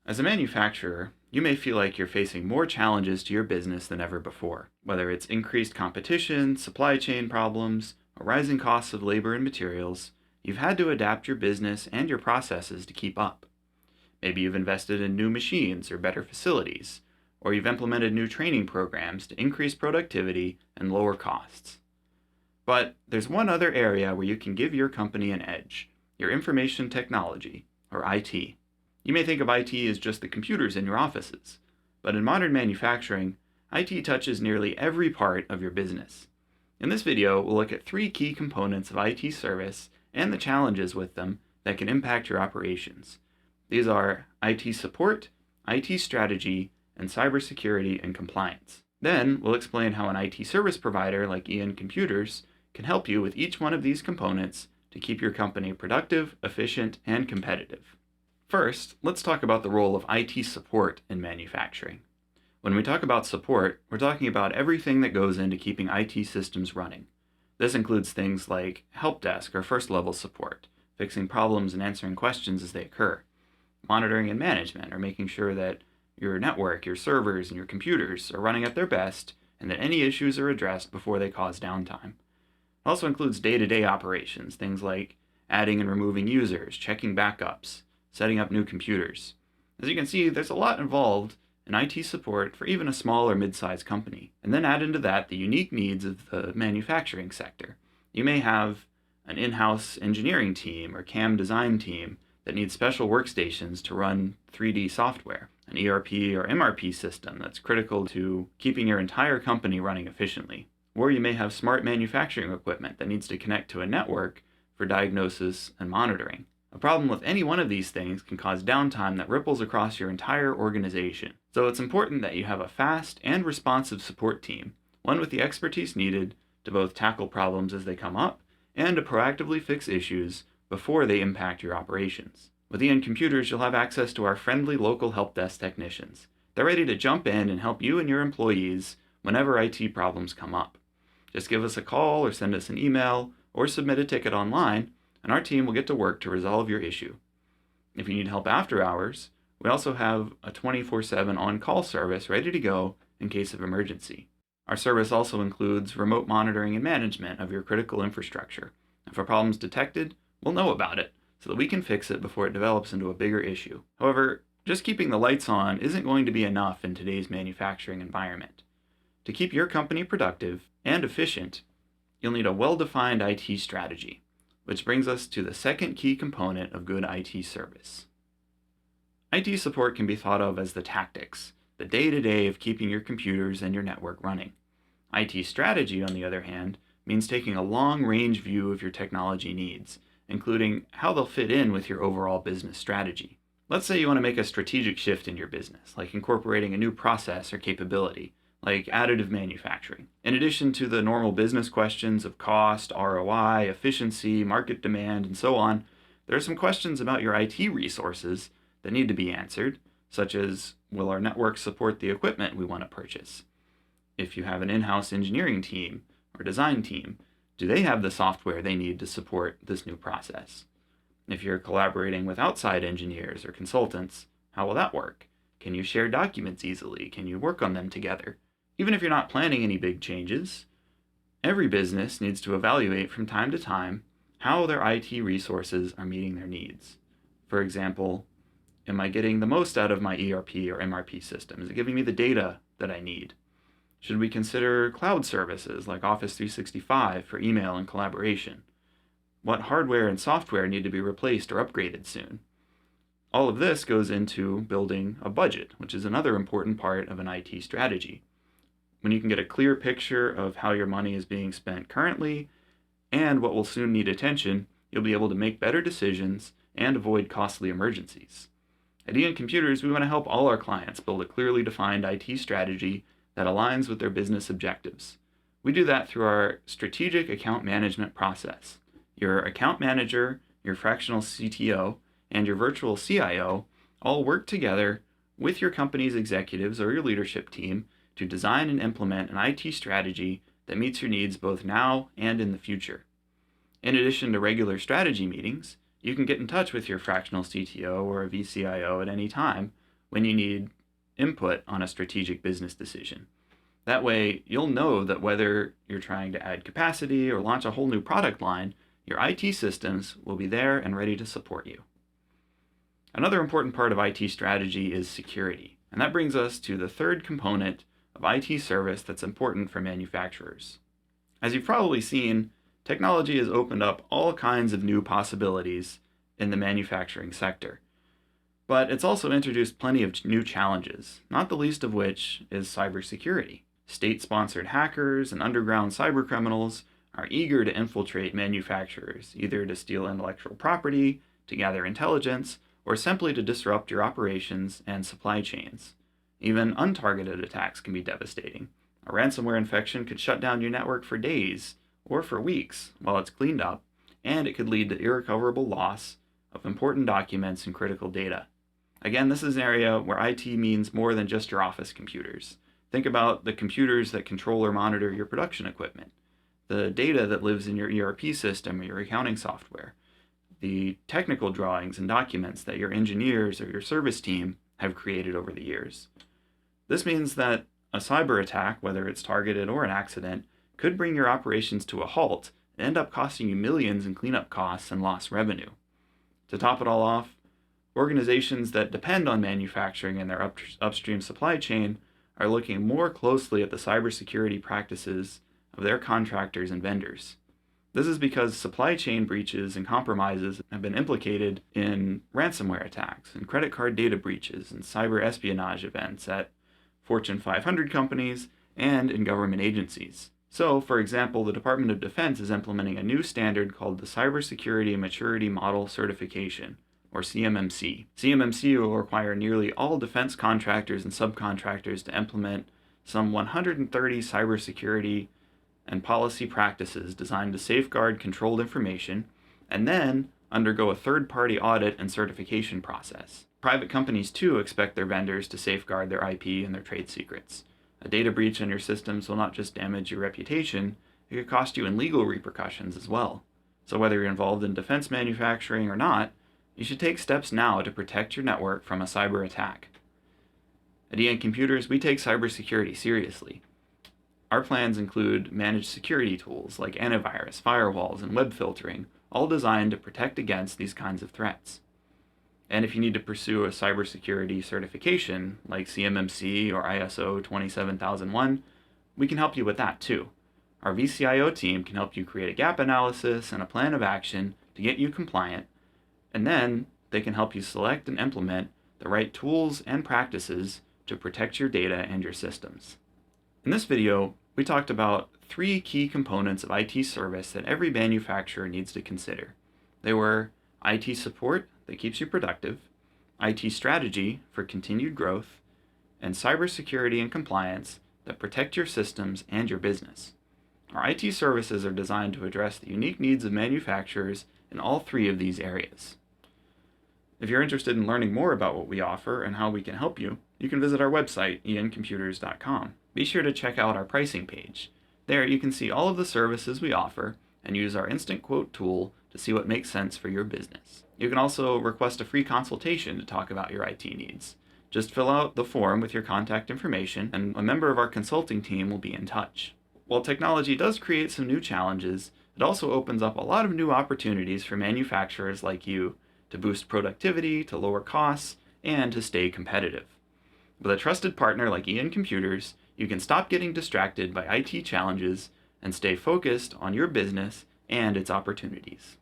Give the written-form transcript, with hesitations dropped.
As a manufacturer, you may feel like you're facing more challenges to your business than ever before, whether it's increased competition, supply chain problems, or rising costs of labor and materials. You've had to adapt your business and your processes to keep up. Maybe you've invested in new machines or better facilities, or you've implemented new training programs to increase productivity and lower costs. But there's one other area where you can give your company an edge: your information technology, or IT. You may think of IT as just the computers in your offices, but in modern manufacturing, IT touches nearly every part of your business. In this video, we'll look at 3 key components of IT service and the challenges with them that can impact your operations. These are IT support, IT strategy, and cybersecurity and compliance. Then, we'll explain how an IT service provider like EN Computers can help you with each one of these components to keep your company productive, efficient, and competitive. First, let's talk about the role of IT support in manufacturing. When we talk about support, we're talking about everything that goes into keeping IT systems running. This includes things like help desk or first level support, fixing problems and answering questions as they occur, monitoring and management, or making sure that your network, your servers, and your computers are running at their best and that any issues are addressed before they cause downtime. It also includes day-to-day operations, things like adding and removing users, checking backups, setting up new computers. As you can see, there's a lot involved in IT support for even a small or mid-sized company. And then add into that the unique needs of the manufacturing sector. You may have an in-house engineering team or CAM design team that needs special workstations to run 3D software, an ERP or MRP system that's critical to keeping your entire company running efficiently. Or you may have smart manufacturing equipment that needs to connect to a network for diagnosis and monitoring. A problem with any one of these things can cause downtime that ripples across your entire organization. So it's important that you have a fast and responsive support team, one with the expertise needed to both tackle problems as they come up and to proactively fix issues before they impact your operations. With EN Computers, you'll have access to our friendly local help desk technicians. They're ready to jump in and help you and your employees whenever IT problems come up. Just give us a call or send us an email or submit a ticket online, and our team will get to work to resolve your issue. If you need help after hours, we also have a 24/7 on-call service ready to go in case of emergency. Our service also includes remote monitoring and management of your critical infrastructure. If a problem's detected, we'll know about it so that we can fix it before it develops into a bigger issue. However, just keeping the lights on isn't going to be enough in today's manufacturing environment. To keep your company productive and efficient, you'll need a well-defined IT strategy. Which brings us to the second key component of good IT service. IT support can be thought of as the tactics, the day-to-day of keeping your computers and your network running. IT strategy, on the other hand, means taking a long-range view of your technology needs, including how they'll fit in with your overall business strategy. Let's say you want to make a strategic shift in your business, like incorporating a new process or capability, like additive manufacturing. In addition to the normal business questions of cost, ROI, efficiency, market demand, and so on, there are some questions about your IT resources that need to be answered, such as, will our network support the equipment we want to purchase? If you have an in-house engineering team or design team, do they have the software they need to support this new process? If you're collaborating with outside engineers or consultants, how will that work? Can you share documents easily? Can you work on them together? Even if you're not planning any big changes, every business needs to evaluate from time to time how their IT resources are meeting their needs. For example, am I getting the most out of my ERP or MRP system? Is it giving me the data that I need? Should we consider cloud services like Office 365 for email and collaboration? What hardware and software need to be replaced or upgraded soon? All of this goes into building a budget, which is another important part of an IT strategy. When you can get a clear picture of how your money is being spent currently and what will soon need attention, you'll be able to make better decisions and avoid costly emergencies. At EN Computers, we want to help all our clients build a clearly defined IT strategy that aligns with their business objectives. We do that through our strategic account management process. Your account manager, your fractional CTO, and your virtual CIO all work together with your company's executives or your leadership team to design and implement an IT strategy that meets your needs both now and in the future. In addition to regular strategy meetings, you can get in touch with your fractional CTO or a VCIO at any time when you need input on a strategic business decision. That way, you'll know that whether you're trying to add capacity or launch a whole new product line, your IT systems will be there and ready to support you. Another important part of IT strategy is security, and that brings us to the third component of IT service that's important for manufacturers. As you've probably seen, technology has opened up all kinds of new possibilities in the manufacturing sector. But it's also introduced plenty of new challenges, not the least of which is cybersecurity. State-sponsored hackers and underground cybercriminals are eager to infiltrate manufacturers, either to steal intellectual property, to gather intelligence, or simply to disrupt your operations and supply chains. Even untargeted attacks can be devastating. A ransomware infection could shut down your network for days or for weeks while it's cleaned up, and it could lead to irrecoverable loss of important documents and critical data. Again, this is an area where IT means more than just your office computers. Think about the computers that control or monitor your production equipment, the data that lives in your ERP system or your accounting software, the technical drawings and documents that your engineers or your service team have created over the years. This means that a cyber attack, whether it's targeted or an accident, could bring your operations to a halt and end up costing you millions in cleanup costs and lost revenue. To top it all off, organizations that depend on manufacturing and their upstream supply chain are looking more closely at the cybersecurity practices of their contractors and vendors. This is because supply chain breaches and compromises have been implicated in ransomware attacks and credit card data breaches and cyber espionage events at Fortune 500 companies and in government agencies. So, for example, the Department of Defense is implementing a new standard called the Cybersecurity Maturity Model Certification, or CMMC. CMMC will require nearly all defense contractors and subcontractors to implement some 130 cybersecurity and policy practices designed to safeguard controlled information, and then undergo a third-party audit and certification process. Private companies, too, expect their vendors to safeguard their IP and their trade secrets. A data breach on your systems will not just damage your reputation, it could cost you in legal repercussions as well. So whether you're involved in defense manufacturing or not, you should take steps now to protect your network from a cyber attack. At EN Computers, we take cybersecurity seriously. Our plans include managed security tools like antivirus, firewalls, and web filtering, all designed to protect against these kinds of threats. And if you need to pursue a cybersecurity certification like CMMC or ISO 27001, we can help you with that too. Our VCIO team can help you create a gap analysis and a plan of action to get you compliant, and then they can help you select and implement the right tools and practices to protect your data and your systems. In this video, we talked about 3 key components of IT service that every manufacturer needs to consider. They were IT support that keeps you productive, IT strategy for continued growth, and cybersecurity and compliance that protect your systems and your business. Our IT services are designed to address the unique needs of manufacturers in all 3 of these areas. If you're interested in learning more about what we offer and how we can help you, you can visit our website, encomputers.com. Be sure to check out our pricing page. There you can see all of the services we offer and use our instant quote tool to see what makes sense for your business. You can also request a free consultation to talk about your IT needs. Just fill out the form with your contact information and a member of our consulting team will be in touch. While technology does create some new challenges, it also opens up a lot of new opportunities for manufacturers like you to boost productivity, to lower costs, and to stay competitive. With a trusted partner like EN Computers, you can stop getting distracted by IT challenges and stay focused on your business and its opportunities.